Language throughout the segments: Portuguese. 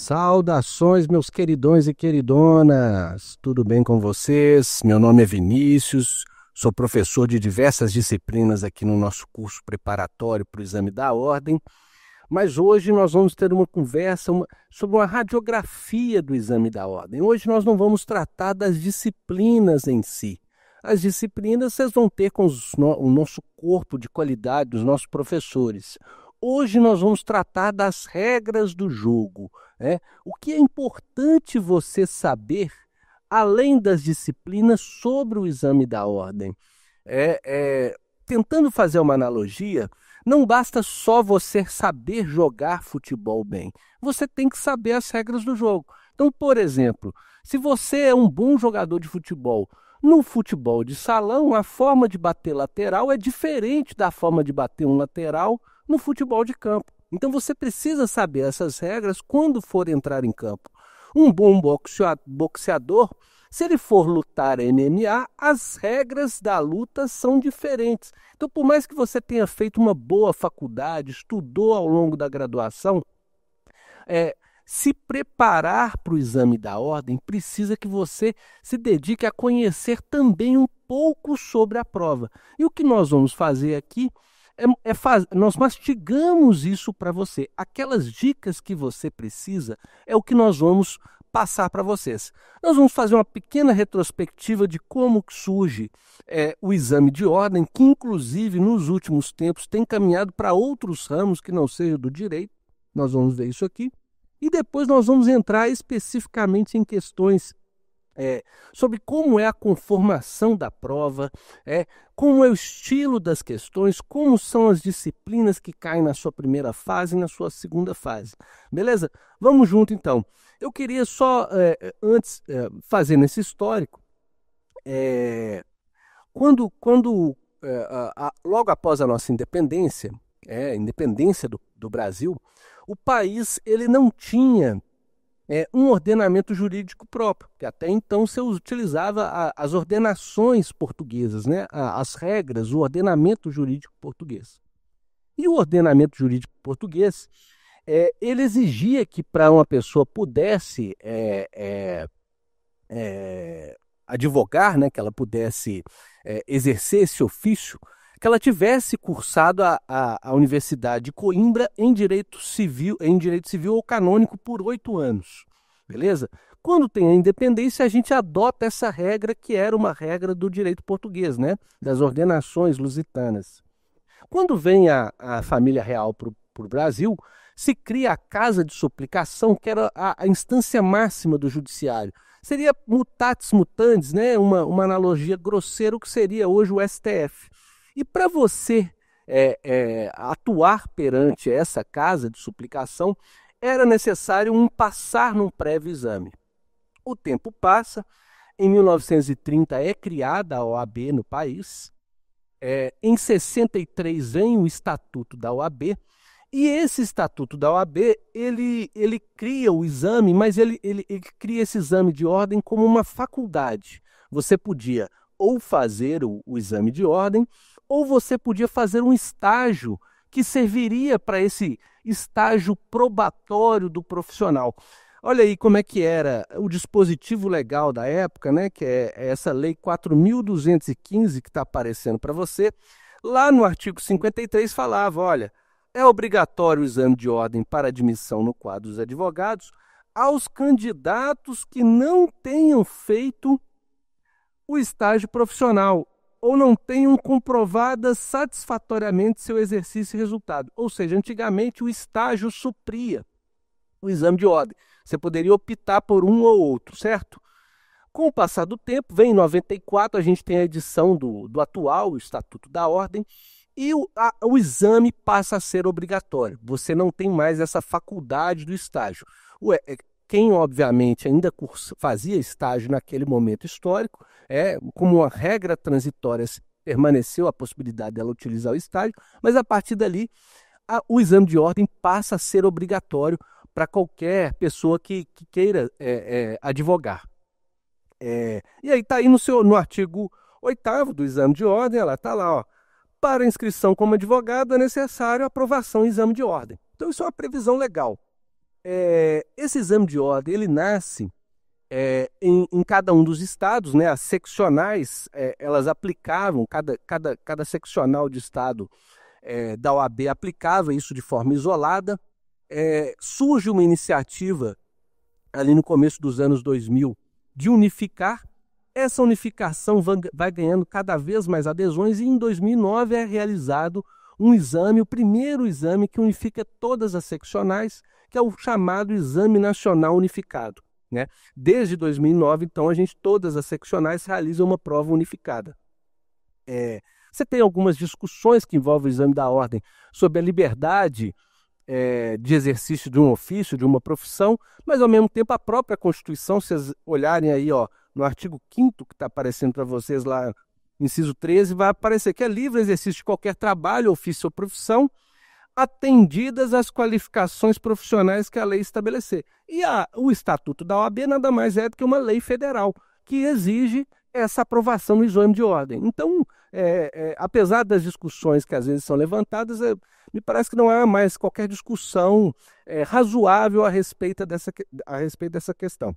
Saudações, meus queridões e queridonas, tudo bem com vocês? Meu nome é Vinícius, sou professor de diversas disciplinas aqui no nosso curso preparatório para o Exame da Ordem, mas hoje nós vamos ter uma conversa sobre uma radiografia do Exame da Ordem. Hoje nós não vamos tratar das disciplinas em si. As disciplinas vocês vão ter com o nosso corpo de qualidade dos nossos professores. Hoje nós vamos tratar das regras do jogo. O que é importante você saber, além das disciplinas, sobre o Exame da Ordem? Tentando fazer uma analogia, não basta só você saber jogar futebol bem. Você tem que saber as regras do jogo. Então, por exemplo, se você é um bom jogador de futebol, no futebol de salão, a forma de bater lateral é diferente da forma de bater um lateral no futebol de campo. Então você precisa saber essas regras quando for entrar em campo. Um bom boxeador, se ele for lutar MMA, as regras da luta são diferentes. Então, por mais que você tenha feito uma boa faculdade, estudou ao longo da graduação, se preparar para o Exame da Ordem precisa que você se dedique a conhecer também um pouco sobre a prova. E o que nós vamos fazer aqui nós mastigamos isso para você. Aquelas dicas que você precisa é o que nós vamos passar para vocês. Nós vamos fazer uma pequena retrospectiva de como surge o exame de ordem, que inclusive nos últimos tempos tem caminhado para outros ramos que não sejam do direito. Nós vamos ver isso aqui. E depois nós vamos entrar especificamente em questões sobre como é a conformação da prova, como é o estilo das questões, como são as disciplinas que caem na sua primeira fase e na sua segunda fase. Beleza? Vamos junto então. Eu queria só, antes, fazer nesse histórico, logo após a nossa independência, a independência do Brasil, o país ele não tinha um ordenamento jurídico próprio, que até então se utilizava as ordenações portuguesas, as regras, o ordenamento jurídico português. E o ordenamento jurídico português, ele exigia que para uma pessoa pudesse advogar, que ela pudesse exercer esse ofício, que ela tivesse cursado a Universidade de Coimbra em direito civil ou canônico por 8 anos. Beleza? Quando tem a independência, a gente adota essa regra, que era uma regra do direito português, das ordenações lusitanas. Quando vem a família real para o Brasil, se cria a Casa de Suplicação, que era a instância máxima do judiciário. Seria mutatis mutandis, uma analogia grosseira, o que seria hoje o STF. E para você atuar perante essa casa de suplicação, era necessário passar num prévio exame. O tempo passa, em 1930 é criada a OAB no país, em 63 vem o Estatuto da OAB, e esse Estatuto da OAB, ele cria o exame, mas ele cria esse exame de ordem como uma faculdade. Você podia ou fazer o exame de ordem, ou você podia fazer um estágio que serviria para esse estágio probatório do profissional. Olha aí como é que era o dispositivo legal da época, que é essa Lei 4.215 que está aparecendo para você. Lá no artigo 53 falava, olha, é obrigatório o exame de ordem para admissão no quadro dos advogados aos candidatos que não tenham feito o estágio profissional ou não tenham comprovado satisfatoriamente seu exercício e resultado. Ou seja, antigamente o estágio supria o exame de ordem. Você poderia optar por um ou outro, certo? Com o passar do tempo, vem em 94, a gente tem a edição do atual Estatuto da Ordem, e o exame passa a ser obrigatório. Você não tem mais essa faculdade do estágio. Quem, obviamente, ainda fazia estágio naquele momento histórico, como uma regra transitória, permaneceu a possibilidade dela utilizar o estágio, mas a partir dali, o exame de ordem passa a ser obrigatório para qualquer pessoa que queira advogar. E aí está aí no artigo 8º do exame de ordem, ela está lá, para inscrição como advogado é necessário aprovação em exame de ordem. Então isso é uma previsão legal. Esse exame de ordem, ele nasce em cada um dos estados, né? As seccionais, elas aplicavam, cada seccional de estado da OAB aplicava isso de forma isolada. Surge uma iniciativa ali no começo dos anos 2000 de unificar. Essa unificação vai ganhando cada vez mais adesões e em 2009 é realizado um exame, o primeiro exame que unifica todas as seccionais, que é o chamado Exame Nacional Unificado, né? Desde 2009, então, todas as seccionais realizam uma prova unificada. Você tem algumas discussões que envolvem o exame da ordem sobre a liberdade de exercício de um ofício, de uma profissão, mas ao mesmo tempo a própria Constituição, se vocês olharem aí, ó, no artigo 5º que está aparecendo para vocês lá, inciso 13, vai aparecer que é livre exercício de qualquer trabalho, ofício ou profissão, atendidas as qualificações profissionais que a lei estabelecer. E o Estatuto da OAB nada mais é do que uma lei federal que exige essa aprovação no exame de ordem. Então, apesar das discussões que às vezes são levantadas, me parece que não há mais qualquer discussão razoável a respeito dessa questão.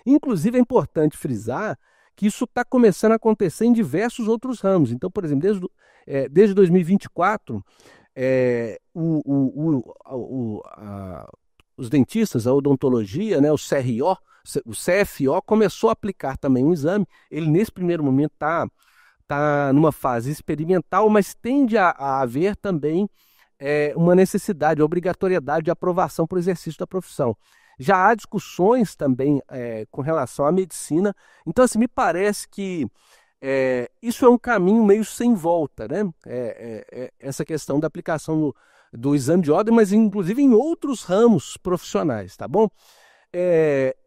Inclusive, é importante frisar que isso está começando a acontecer em diversos outros ramos. Então, por exemplo, desde 2024, os dentistas, a odontologia, né, o CFO começou a aplicar também um exame. Ele, nesse primeiro momento, está numa fase experimental, mas tende a haver também uma necessidade, obrigatoriedade de aprovação para o exercício da profissão. Já há discussões também com relação à medicina. Então, assim, me parece que isso é um caminho meio sem volta, né? Essa questão da aplicação do exame de ordem, mas inclusive em outros ramos profissionais, tá bom?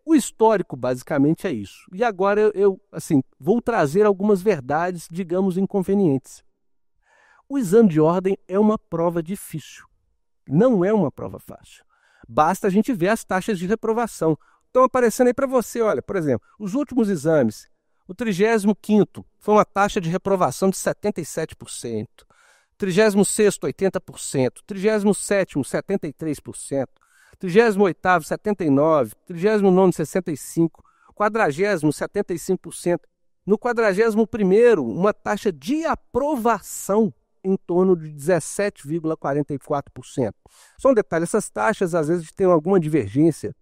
O histórico, basicamente, é isso. E agora eu assim, vou trazer algumas verdades, digamos, inconvenientes. O exame de ordem é uma prova difícil, não é uma prova fácil. Basta a gente ver as taxas de reprovação. Estão aparecendo aí para você, olha, por exemplo, os últimos exames, o 35º foi uma taxa de reprovação de 77%, 36º, 80%, 37º, 73%, 38º, 79%, 39º, 65%, 40º, 75%. No 41º, uma taxa de aprovação em torno de 17,44%. Só um detalhe, essas taxas às vezes têm alguma divergência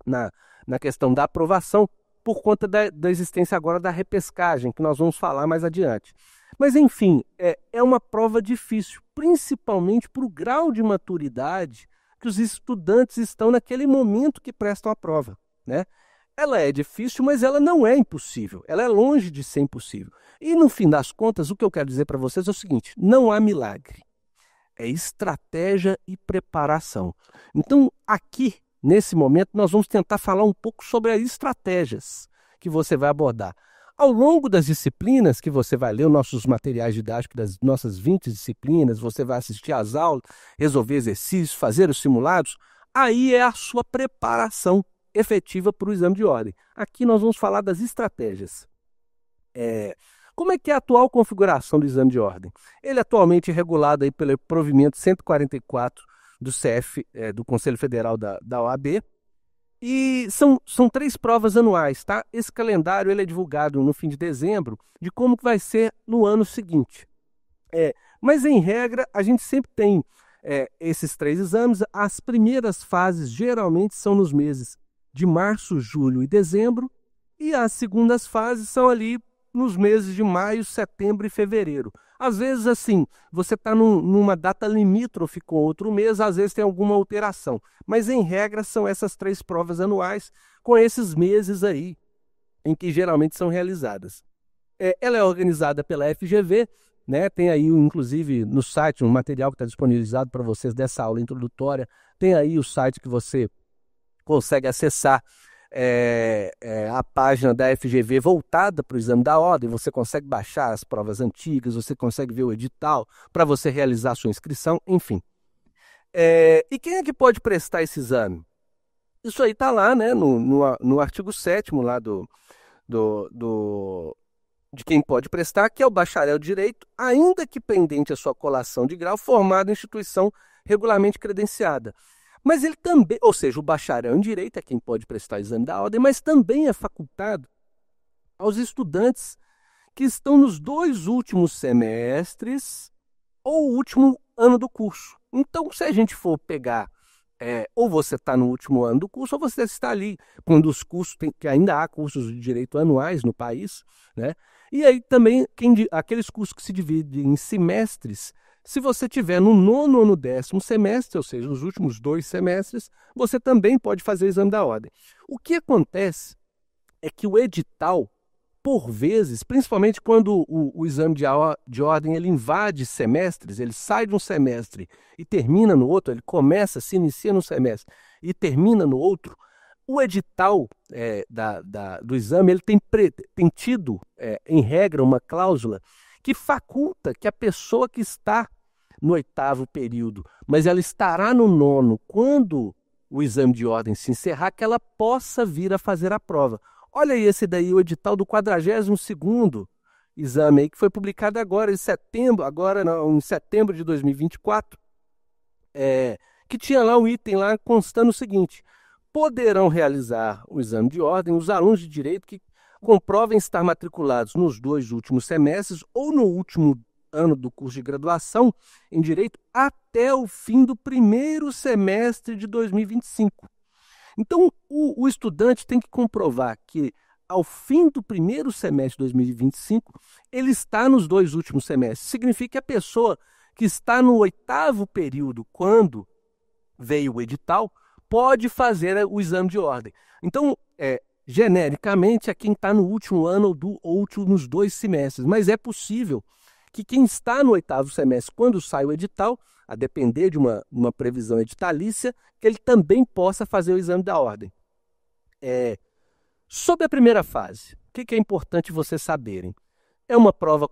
na questão da aprovação por conta da existência agora da repescagem, que nós vamos falar mais adiante. Mas, enfim, é uma prova difícil, principalmente para o grau de maturidade que os estudantes estão naquele momento que prestam a prova, né? Ela é difícil, mas ela não é impossível. Ela é longe de ser impossível. E, no fim das contas, o que eu quero dizer para vocês é o seguinte: não há milagre. É estratégia e preparação. Então, aqui, nesse momento, nós vamos tentar falar um pouco sobre as estratégias que você vai abordar. Ao longo das disciplinas que você vai ler, os nossos materiais didáticos das nossas 20 disciplinas, você vai assistir às aulas, resolver exercícios, fazer os simulados, aí é a sua preparação efetiva para o exame de ordem. Aqui nós vamos falar das estratégias. Como é que é a atual configuração do exame de ordem? Ele atualmente é regulado aí pelo provimento 144 do Conselho Federal da OAB, e são 3 provas anuais, tá? Esse calendário ele é divulgado no fim de dezembro, de como que vai ser no ano seguinte. Mas, em regra, a gente sempre tem esses 3 exames. As primeiras fases geralmente são nos meses de março, julho e dezembro, e as segundas fases são ali nos meses de maio, setembro e fevereiro. Às vezes, assim, você está numa data limítrofe com outro mês, às vezes tem alguma alteração. Mas, em regra, são essas 3 provas anuais, com esses meses aí, em que geralmente são realizadas. Ela é organizada pela FGV, né? Tem aí, inclusive, no site, um material que está disponibilizado para vocês dessa aula introdutória, tem aí o site que você consegue acessar a página da FGV voltada para o exame da ordem. Você consegue baixar as provas antigas, você consegue ver o edital para você realizar a sua inscrição, enfim. E quem é que pode prestar esse exame? Isso aí está lá, né, no artigo 7º lá de quem pode prestar, que é o bacharel de Direito, ainda que pendente a sua colação de grau, formado em instituição regularmente credenciada. Mas ele também, ou seja, o bacharel em Direito é quem pode prestar o exame da ordem, mas também é facultado aos estudantes que estão nos 2 últimos semestres ou o último ano do curso. Então, se a gente for pegar, ou você está no último ano do curso, ou você está ali, quando os cursos, que ainda há cursos de direito anuais no país, né? E aí também, aqueles cursos que se dividem em semestres, se você tiver no 9º ou no 10º semestre, ou seja, nos últimos 2 semestres, você também pode fazer o exame da ordem. O que acontece é que o edital, por vezes, principalmente quando o exame de ordem ele invade semestres, ele sai de um semestre e termina no outro, ele se inicia no semestre e termina no outro, o edital do exame ele tem tido, em regra, uma cláusula que faculta que a pessoa que está no 8º período, mas ela estará no 9º quando o exame de ordem se encerrar, que ela possa vir a fazer a prova. Olha aí esse daí, o edital do 42º exame aí, que foi publicado agora em setembro de 2024, que tinha lá um item lá constando o seguinte: poderão realizar o exame de ordem os alunos de direito que comprovem estar matriculados nos 2 últimos semestres ou no último ano do curso de graduação em direito até o fim do 1º semestre de 2025. Então, o estudante tem que comprovar que, ao fim do 1º semestre de 2025, ele está nos 2 últimos semestres. Significa que a pessoa que está no 8º período, quando veio o edital, pode fazer o exame de ordem. Então, genericamente, é quem está no último ano ou últimos 2 semestres. Mas é possível que quem está no 8º semestre, quando sai o edital, a depender de uma previsão editalícia, que ele também possa fazer o exame da ordem. Sobre a primeira fase, o que é importante vocês saberem? É uma prova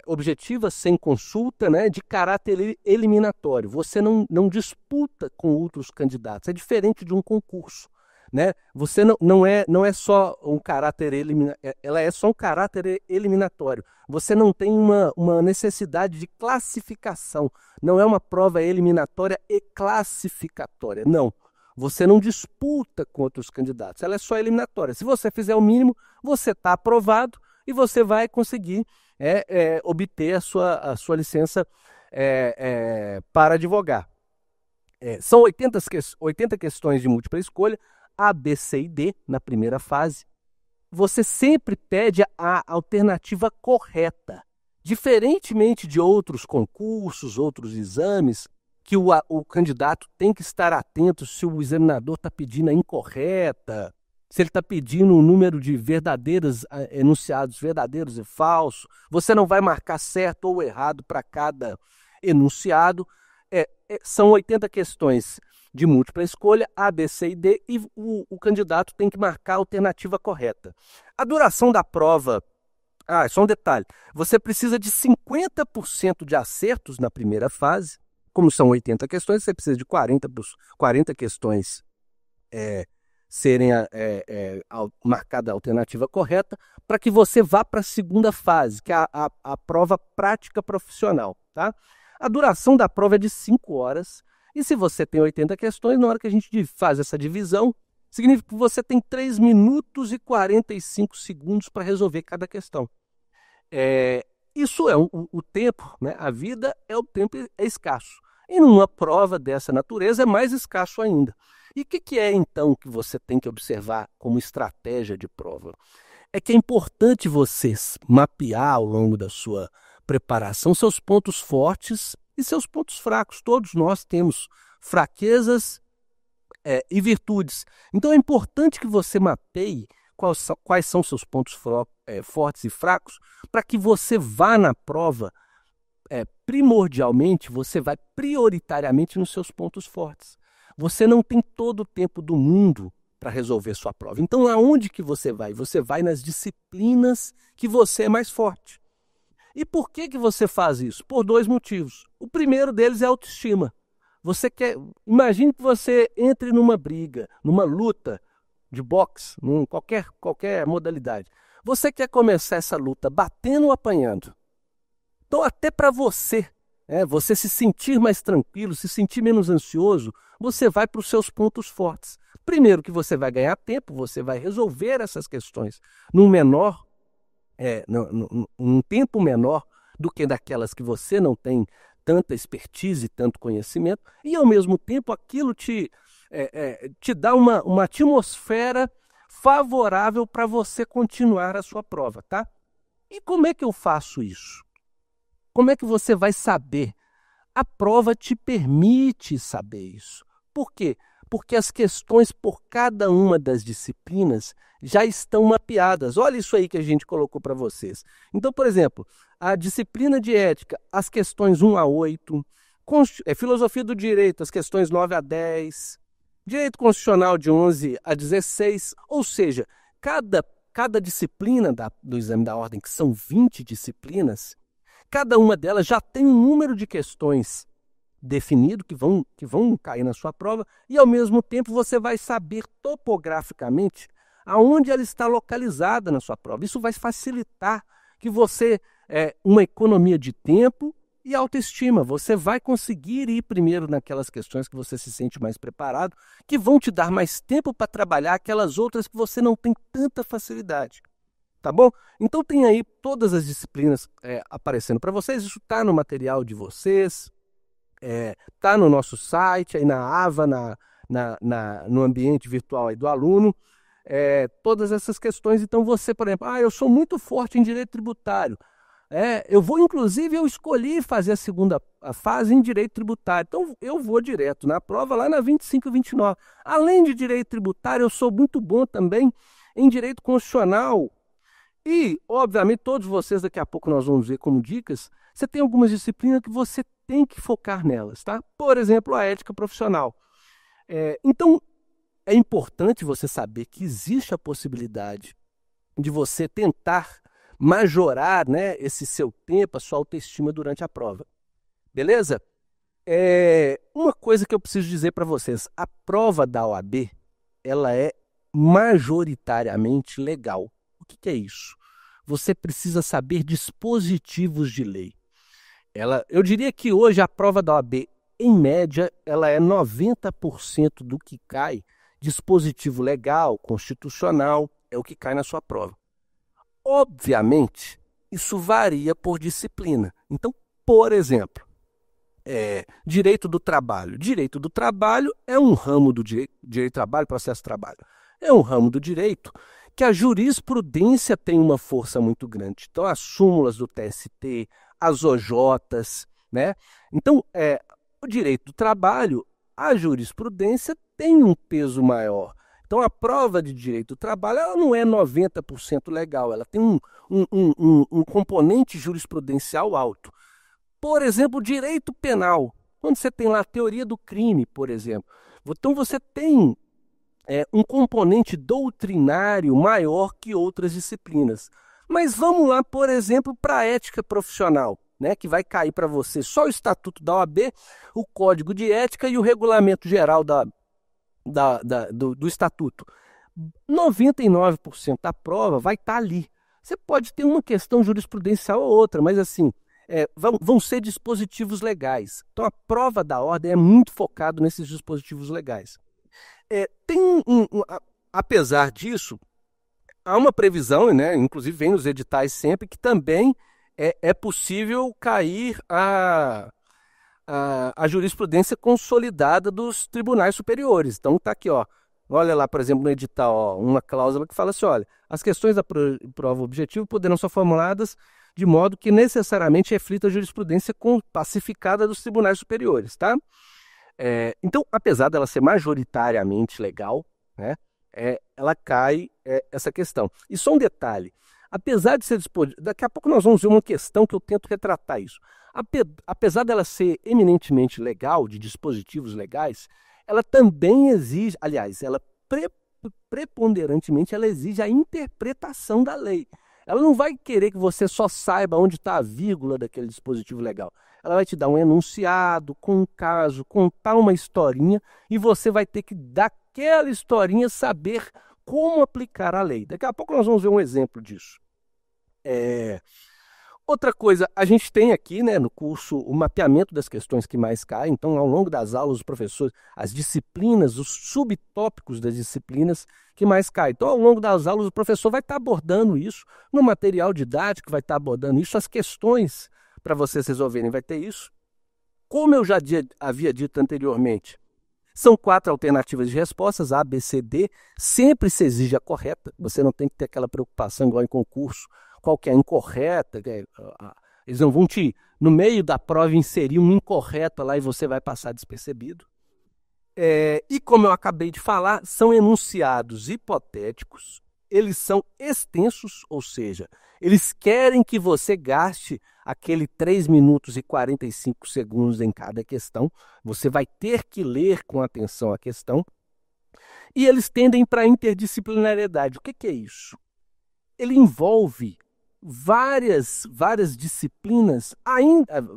objetiva, sem consulta, né, de caráter eliminatório. Você não disputa com outros candidatos. É diferente de um concurso, né? Você não é só um caráter ela é só um caráter eliminatório. Você não tem uma necessidade de classificação. Não é uma prova eliminatória e classificatória. Não. Você não disputa com outros candidatos. Ela é só eliminatória. Se você fizer o mínimo, você está aprovado e você vai conseguir obter a sua licença para advogar. São 80 questões de múltipla escolha, A, B, C e D, na primeira fase. Você sempre pede a alternativa correta. Diferentemente de outros concursos, outros exames, que o candidato tem que estar atento se o examinador está pedindo a incorreta, se ele está pedindo um número de enunciados verdadeiros e falsos. Você não vai marcar certo ou errado para cada enunciado. São 80 questões de múltipla escolha, A, B, C e D, e o candidato tem que marcar a alternativa correta. A duração da prova, só um detalhe, você precisa de 50% de acertos na primeira fase. Como são 80 questões, você precisa de 40 questões serem marcada a alternativa correta, para que você vá para a segunda fase, que é a prova prática profissional. Tá? A duração da prova é de 5 horas, e se você tem 80 questões, na hora que a gente faz essa divisão, significa que você tem 3 minutos e 45 segundos para resolver cada questão. Isso é o tempo, né? A vida o tempo é escasso. E numa prova dessa natureza é mais escasso ainda. E o que é, então, que você tem que observar como estratégia de prova? É que é importante você mapear ao longo da sua preparação seus pontos fortes e seus pontos fracos. Todos nós temos fraquezas e virtudes. Então é importante que você mapeie quais são seus pontos fortes e fracos, para que você vá na prova, primordialmente, você vai prioritariamente nos seus pontos fortes. Você não tem todo o tempo do mundo para resolver sua prova. Então, aonde que você vai? Você vai nas disciplinas que você é mais forte. E por que você faz isso? Por 2 motivos. O primeiro deles é a autoestima. Imagine que você entre numa briga, numa luta de boxe, qualquer modalidade. Você quer começar essa luta batendo ou apanhando? Então, até para você você se sentir mais tranquilo, se sentir menos ansioso, você vai para os seus pontos fortes. Primeiro que você vai ganhar tempo, você vai resolver essas questões num menor, num tempo menor do que daquelas que você não tem tanta expertise, tanto conhecimento, e ao mesmo tempo aquilo te dá uma atmosfera favorável para você continuar a sua prova, tá? E como é que eu faço isso? Como é que você vai saber? A prova te permite saber isso. Por quê? Porque as questões por cada uma das disciplinas já estão mapeadas. Olha isso aí que a gente colocou para vocês. Então, por exemplo, a disciplina de ética, as questões 1 a 8, filosofia do direito, as questões 9 a 10, direito constitucional de 11 a 16, ou seja, cada disciplina do exame da ordem, que são 20 disciplinas, cada uma delas já tem um número de questões definido que vão cair na sua prova e, ao mesmo tempo, você vai saber topograficamente aonde ela está localizada na sua prova. Isso vai facilitar que você, uma economia de tempo e autoestima. Você vai conseguir ir primeiro naquelas questões que você se sente mais preparado, que vão te dar mais tempo para trabalhar aquelas outras que você não tem tanta facilidade. Tá bom? Então tem aí todas as disciplinas aparecendo para vocês. Isso está no material de vocês, está no nosso site, aí na AVA, no ambiente virtual aí do aluno. Todas essas questões. Então você, por exemplo, eu sou muito forte em direito tributário. Inclusive, eu escolhi fazer a segunda fase em direito tributário. Então, eu vou direto na prova lá na 25 e 29. Além de direito tributário, eu sou muito bom também em direito constitucional. E, obviamente, todos vocês, daqui a pouco nós vamos ver como dicas, você tem algumas disciplinas que você tem que focar nelas, tá? Por exemplo, a ética profissional. Então, é importante você saber que existe a possibilidade de você tentar majorar, né, esse seu tempo, a sua autoestima durante a prova. Beleza? Uma coisa que eu preciso dizer para vocês, a prova da OAB, ela é majoritariamente legal. O que é isso? Você precisa saber dispositivos de lei. Eu diria que hoje a prova da OAB, em média, ela é 90% do que cai, dispositivo legal, constitucional, é o que cai na sua prova. Obviamente, isso varia por disciplina. Então, por exemplo, direito do trabalho. Direito do trabalho é um ramo do direito do trabalho, processo de trabalho. É um ramo do direito que a jurisprudência tem uma força muito grande. Então, as súmulas do TST, as OJs, né? Então, o direito do trabalho, a jurisprudência tem um peso maior. Então, a prova de direito do trabalho ela não é 90% legal, ela tem um componente jurisprudencial alto. Por exemplo, direito penal, quando você tem lá a teoria do crime, por exemplo. Então, você tem um componente doutrinário maior que outras disciplinas. Mas vamos lá, por exemplo, para a ética profissional, né, que vai cair para você só o Estatuto da OAB, o Código de Ética e o Regulamento Geral do Estatuto. 99% da prova vai estar ali. Você pode ter uma questão jurisprudencial ou outra, mas assim, vão ser dispositivos legais. Então a prova da ordem é muito focada nesses dispositivos legais. Apesar disso, há uma previsão, né, inclusive vem nos editais sempre, que também é possível cair a jurisprudência consolidada dos tribunais superiores. Então está aqui, olha lá, por exemplo, no edital, uma cláusula que fala assim, olha, as questões da prova objetiva poderão ser formuladas de modo que necessariamente reflita a jurisprudência pacificada dos tribunais superiores, tá? Então, apesar dela ser majoritariamente legal, né, ela cai essa questão. E só um detalhe, apesar de ser disponível, daqui a pouco nós vamos ver uma questão que eu tento retratar isso. Apesar dela ser eminentemente legal, de dispositivos legais, ela também exige, aliás, ela preponderantemente ela exige a interpretação da lei. Ela não vai querer que você só saiba onde está a vírgula daquele dispositivo legal. Ela vai te dar um enunciado, com um caso, contar uma historinha, e você vai ter que, daquela historinha, saber como aplicar a lei. Daqui a pouco nós vamos ver um exemplo disso. Outra coisa, a gente tem aqui, né, no curso o mapeamento das questões que mais caem. Então, ao longo das aulas, os professores, as disciplinas, os subtópicos das disciplinas que mais caem. Então, ao longo das aulas, o professor vai estar abordando isso no material didático, vai estar abordando isso, as questões para vocês resolverem, vai ter isso. Como eu já havia dito anteriormente, são 4 alternativas de respostas, A, B, C, D. Sempre se exige a correta. Você não tem que ter aquela preocupação igual em concurso, qual que é a incorreta. Eles não vão no meio da prova, inserir um incorreto lá e você vai passar despercebido. E como eu acabei de falar, são enunciados hipotéticos, eles são extensos, ou seja, eles querem que você gaste aquele 3 minutos e 45 segundos em cada questão. Você vai ter que ler com atenção a questão. E eles tendem para a interdisciplinariedade. O que é isso? Ele envolve várias disciplinas,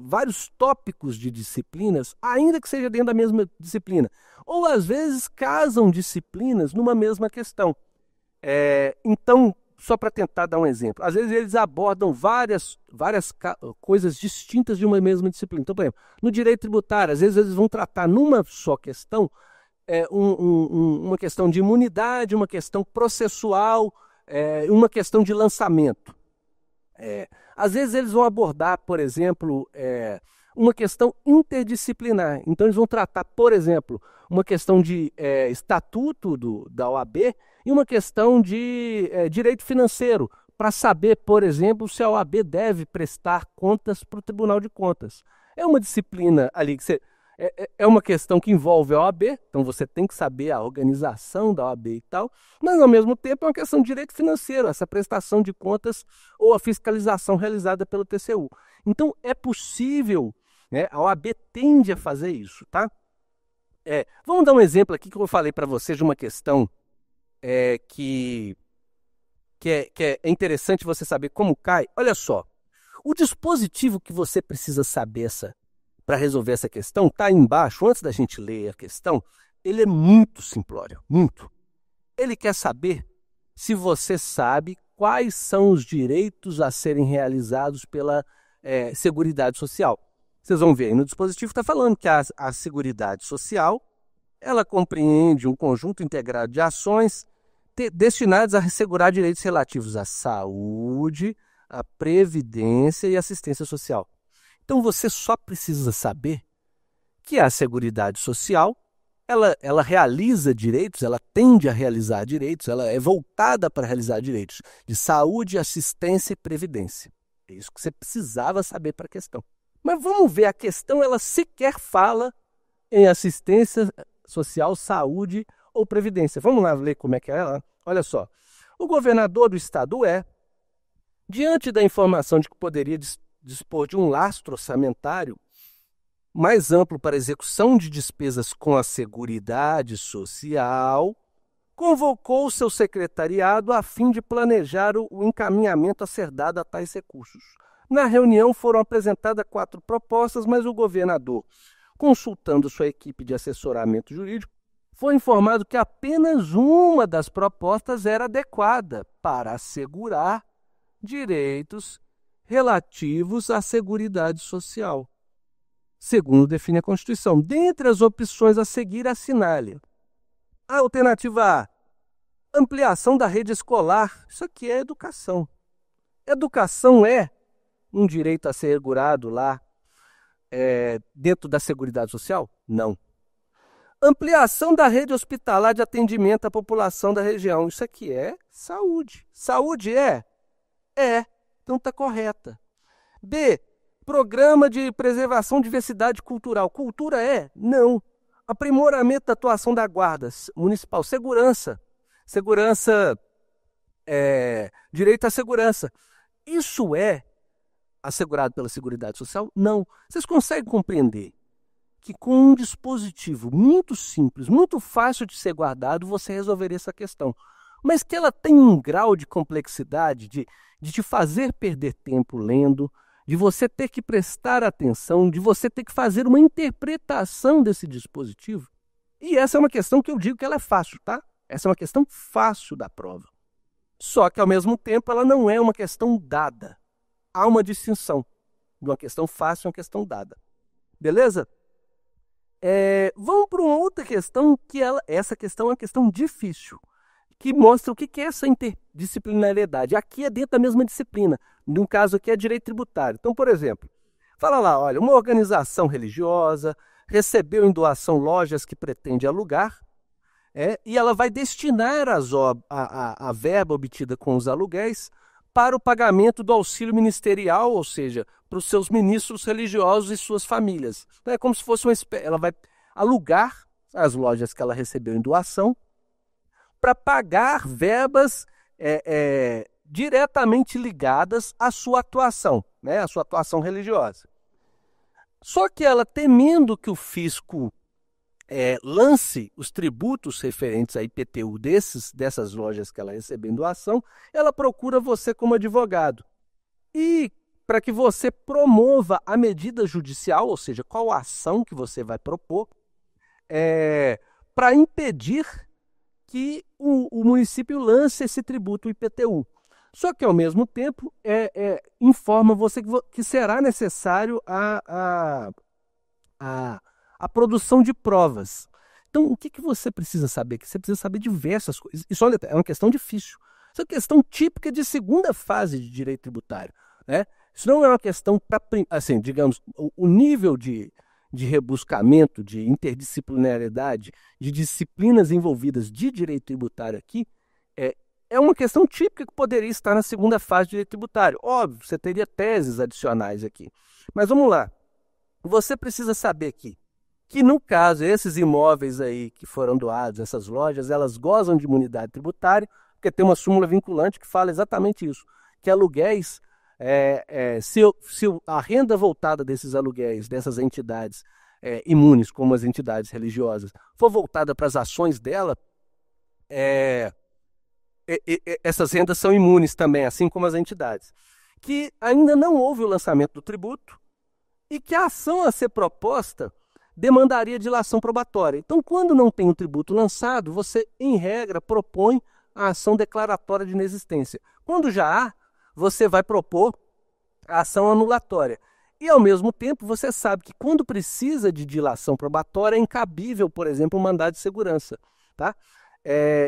vários tópicos de disciplinas, ainda que seja dentro da mesma disciplina. Ou, às vezes, casam disciplinas numa mesma questão. Então, só para tentar dar um exemplo, às vezes eles abordam várias coisas distintas de uma mesma disciplina. Então, por exemplo, no direito tributário, às vezes eles vão tratar numa só questão uma questão de imunidade, uma questão processual, uma questão de lançamento. Às vezes eles vão abordar, por exemplo, uma questão interdisciplinar. Então, eles vão tratar, por exemplo, uma questão de estatuto da OAB e uma questão de direito financeiro, para saber, por exemplo, se a OAB deve prestar contas para o Tribunal de Contas. É uma disciplina ali que é uma questão que envolve a OAB, então você tem que saber a organização da OAB e tal, mas ao mesmo tempo é uma questão de direito financeiro, essa prestação de contas ou a fiscalização realizada pelo TCU. Então é possível, né, a OAB tende a fazer isso, tá? Vamos dar um exemplo aqui que eu falei para vocês de uma questão que é interessante você saber como cai. Olha só, o dispositivo que você precisa saber para resolver essa questão está aí embaixo, antes da gente ler a questão. Ele é muito simplório, muito. Ele quer saber se você sabe quais são os direitos a serem realizados pela Seguridade Social. Vocês vão ver aí no dispositivo, está falando que a Seguridade Social ela compreende um conjunto integrado de ações destinadas a assegurar direitos relativos à saúde, à previdência e assistência social. Então, você só precisa saber que a Seguridade Social, ela realiza direitos, ela tende a realizar direitos, ela é voltada para realizar direitos de saúde, assistência e previdência. É isso que você precisava saber para a questão. Mas vamos ver, a questão ela sequer fala em assistência social, saúde ou previdência. Vamos lá ler como é que é ela? Olha só. O governador do estado diante da informação de que poderia dispor de um lastro orçamentário mais amplo para execução de despesas com a Seguridade Social, convocou o seu secretariado a fim de planejar o encaminhamento a ser dado a tais recursos. Na reunião foram apresentadas 4 propostas, mas o governador, consultando sua equipe de assessoramento jurídico, foi informado que apenas uma das propostas era adequada para assegurar direitos relativos à Seguridade Social, segundo define a Constituição. Dentre as opções a seguir, assinale a alternativa A, ampliação da rede escolar. Isso aqui é educação. Educação é um direito assegurado lá dentro da Seguridade Social? Não. Ampliação da rede hospitalar de atendimento à população da região. Isso aqui é saúde. Saúde é? É. Então está correta. B, programa de preservação de diversidade cultural. Cultura é? Não. Aprimoramento da atuação da Guarda Municipal. Segurança. Segurança, direito à segurança. Isso é assegurado pela Seguridade Social? Não. Vocês conseguem compreender que com um dispositivo muito simples, muito fácil de ser guardado, você resolveria essa questão. Mas que ela tem um grau de complexidade, de te fazer perder tempo lendo, de você ter que prestar atenção, de você ter que fazer uma interpretação desse dispositivo. E essa é uma questão que eu digo que ela é fácil, tá? Essa é uma questão fácil da prova. Só que, ao mesmo tempo, ela não é uma questão dada. há uma distinção de uma questão fácil e uma questão dada. Beleza? Vamos para uma outra questão, essa questão é uma questão difícil, que mostra o que é essa interdisciplinariedade. Aqui é dentro da mesma disciplina, no caso aqui é direito tributário. Então, por exemplo, fala lá, olha, uma organização religiosa recebeu em doação lojas que pretende alugar, e ela vai destinar a verba obtida com os aluguéis para o pagamento do auxílio ministerial, ou seja, para os seus ministros religiosos e suas famílias. Então, é como se fosse ela vai alugar as lojas que ela recebeu em doação para pagar verbas diretamente ligadas à sua atuação, né, à sua atuação religiosa. Só que ela, temendo que o fisco lance os tributos referentes a IPTU dessas lojas que ela recebeu em doação, ela procura você como advogado. E para que você promova a medida judicial, ou seja, qual a ação que você vai propor, para impedir que o município lance esse tributo IPTU. Só que, ao mesmo tempo, informa você que será necessário a produção de provas. Então, o que você precisa saber? Você precisa saber diversas coisas. Isso, olha, é uma questão difícil. Isso é uma questão típica de segunda fase de direito tributário, né? Isso não é uma questão para, assim, digamos, o nível de rebuscamento, de interdisciplinariedade, de disciplinas envolvidas de direito tributário aqui, é uma questão típica que poderia estar na segunda fase de direito tributário. Óbvio, você teria teses adicionais aqui. Mas vamos lá. Você precisa saber aqui que, no caso, esses imóveis aí que foram doados, essas lojas, elas gozam de imunidade tributária, porque tem uma súmula vinculante que fala exatamente isso, que aluguéis, se a renda voltada desses aluguéis, dessas entidades imunes, como as entidades religiosas, for voltada para as ações dela, essas rendas são imunes também, assim como as entidades. Que ainda não houve o lançamento do tributo e que a ação a ser proposta demandaria dilação probatória. Então, quando não tem um tributo lançado, você, em regra, propõe a ação declaratória de inexistência. Quando já há, você vai propor a ação anulatória. E, ao mesmo tempo, você sabe que quando precisa de dilação probatória, é incabível, por exemplo, um mandado de segurança. Tá?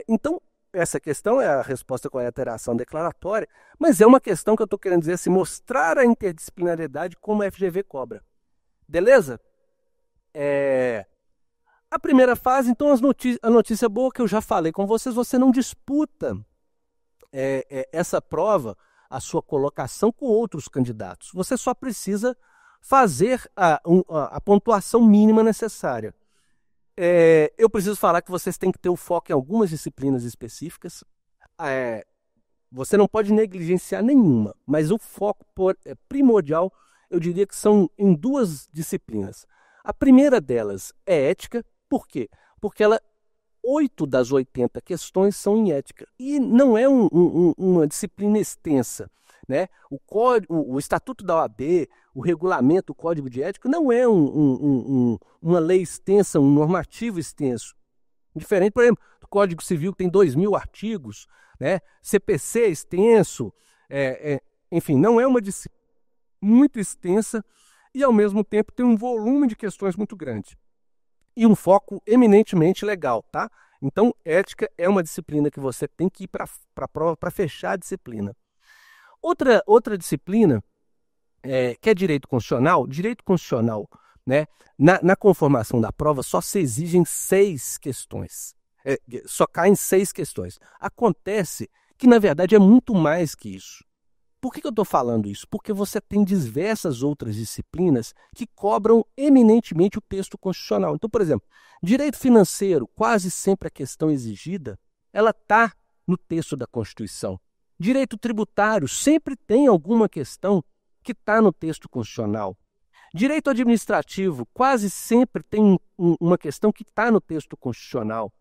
Então, essa questão é a resposta correta, era a ação declaratória, mas é uma questão que eu estou querendo dizer assim, mostrar a interdisciplinariedade como a FGV cobra. Beleza? A primeira fase, então, a notícia boa que eu já falei com vocês, você não disputa essa prova, a sua colocação com outros candidatos. Você só precisa fazer a pontuação mínima necessária. Eu preciso falar que vocês têm que ter o foco em algumas disciplinas específicas. Você não pode negligenciar nenhuma, mas o foco primordial, eu diria que são em duas disciplinas. A primeira delas é ética. Por quê? Porque 8 das 80 questões são em ética. E não é uma disciplina extensa, né? O Estatuto da OAB, o regulamento, o Código de Ética, não é uma lei extensa, um normativo extenso. Diferente, por exemplo, do Código Civil, que tem 2.000 artigos, né? CPC é extenso, enfim, não é uma disciplina muito extensa e, ao mesmo tempo, tem um volume de questões muito grande. E um foco eminentemente legal, tá? Então, ética é uma disciplina que você tem que ir para a prova para fechar a disciplina. Outra disciplina, que é direito constitucional, né? Na conformação da prova só se exigem 6 questões. Só caem 6 questões. Acontece que, na verdade, é muito mais que isso. Por que eu estou falando isso? Porque você tem diversas outras disciplinas que cobram eminentemente o texto constitucional. Então, por exemplo, direito financeiro, quase sempre a questão exigida, ela está no texto da Constituição. Direito tributário, sempre tem alguma questão que está no texto constitucional. Direito administrativo, quase sempre tem uma questão que está no texto constitucional.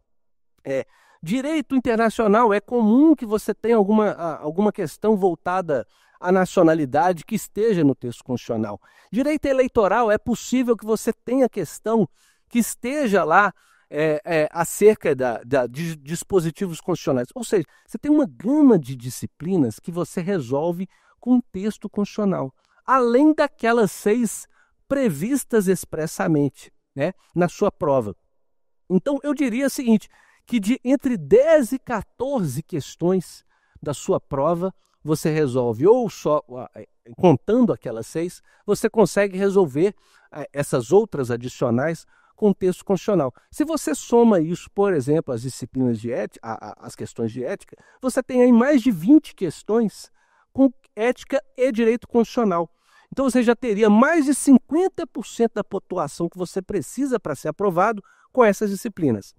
Direito internacional, é comum que você tenha alguma questão voltada à nacionalidade que esteja no texto constitucional. Direito eleitoral, é possível que você tenha questão que esteja lá acerca de dispositivos constitucionais. Ou seja, você tem uma gama de disciplinas que você resolve com texto constitucional, além daquelas 6 previstas expressamente, né, na sua prova. Então, eu diria o seguinte, que entre 10 e 14 questões da sua prova, você resolve, ou só contando aquelas 6, você consegue resolver essas outras adicionais com texto constitucional. Se você soma isso, por exemplo, as disciplinas de ética, as questões de ética, você tem aí mais de 20 questões com ética e direito constitucional. Então você já teria mais de 50% da pontuação que você precisa para ser aprovado com essas disciplinas.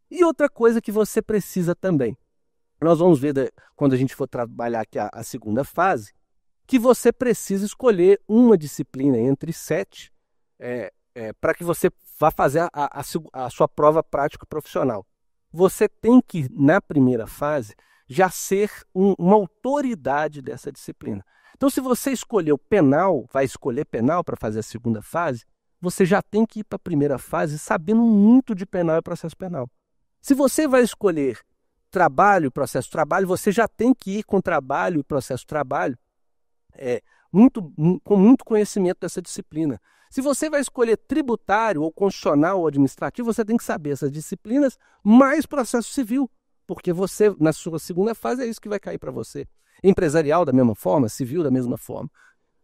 E outra coisa que você precisa também, nós vamos ver quando a gente for trabalhar aqui a segunda fase, que você precisa escolher uma disciplina entre 7 para que você vá fazer a sua prova prática profissional. Você tem que, na primeira fase, já ser uma autoridade dessa disciplina. Então, se você escolheu penal, vai escolher penal para fazer a segunda fase, você já tem que ir para a primeira fase sabendo muito de penal e processo penal. Se você vai escolher trabalho e processo trabalho, você já tem que ir com trabalho e processo trabalho com muito conhecimento dessa disciplina. Se você vai escolher tributário, ou constitucional, ou administrativo, você tem que saber essas disciplinas mais processo civil, porque você, na sua segunda fase, é isso que vai cair para você. Empresarial da mesma forma, civil da mesma forma.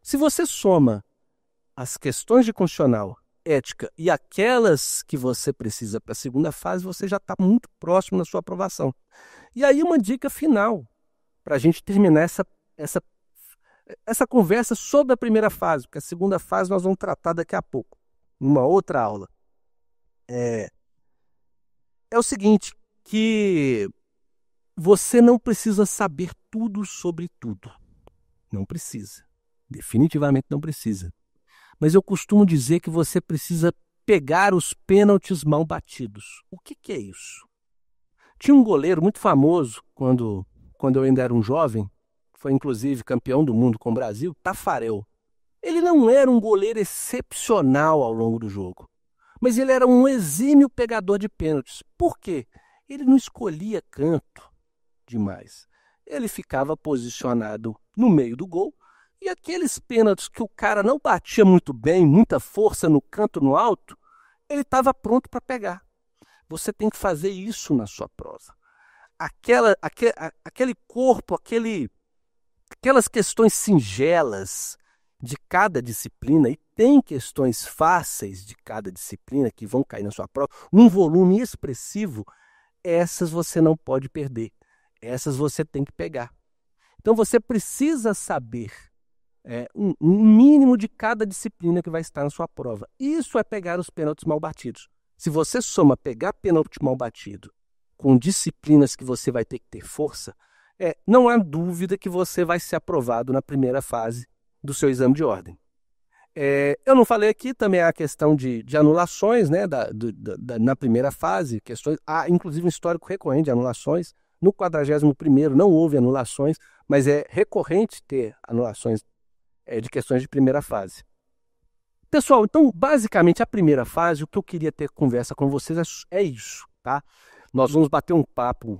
Se você soma as questões de constitucional, ética e aquelas que você precisa para a segunda fase, você já está muito próximo na sua aprovação. E aí uma dica final, para a gente terminar essa conversa sobre a primeira fase, porque a segunda fase nós vamos tratar daqui a pouco, numa outra aula. É o seguinte, que você não precisa saber tudo sobre tudo. Não precisa. Definitivamente não precisa. Mas eu costumo dizer que você precisa pegar os pênaltis mal batidos. O que é isso? Tinha um goleiro muito famoso quando eu ainda era um jovem, foi inclusive campeão do mundo com o Brasil, Tafarel. Ele não era um goleiro excepcional ao longo do jogo, mas ele era um exímio pegador de pênaltis. Por quê? Ele não escolhia canto demais. Ele ficava posicionado no meio do gol e aqueles pênaltis que o cara não batia muito bem, muita força no canto, no alto, ele estava pronto para pegar. Você tem que fazer isso na sua prova. Aquele corpo, aquelas questões singelas de cada disciplina, e tem questões fáceis de cada disciplina que vão cair na sua prova, num volume expressivo, essas você não pode perder. Essas você tem que pegar. Então você precisa saber um mínimo de cada disciplina que vai estar na sua prova. Isso é pegar os pênaltis mal batidos. Se você soma pegar pênalti mal batido com disciplinas que você vai ter que ter força, não há dúvida que você vai ser aprovado na primeira fase do seu exame de ordem. Eu não falei aqui também a questão de anulações, né, na primeira fase, questões, há inclusive um histórico recorrente de anulações. No 41º não houve anulações, mas é recorrente ter anulações de questões de primeira fase. Pessoal, então, basicamente, a primeira fase, o que eu queria ter conversa com vocês é isso, tá? Nós vamos bater um papo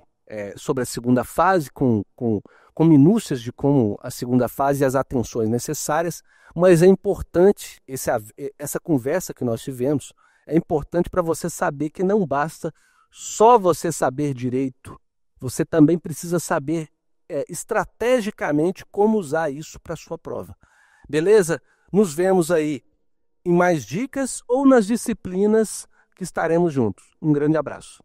sobre a segunda fase, com minúcias de como a segunda fase e as atenções necessárias, mas é importante, essa conversa que nós tivemos, é importante para você saber que não basta só você saber direito, você também precisa saber estrategicamente como usar isso para a sua prova. Beleza? Nos vemos aí em mais dicas ou nas disciplinas que estaremos juntos. Um grande abraço.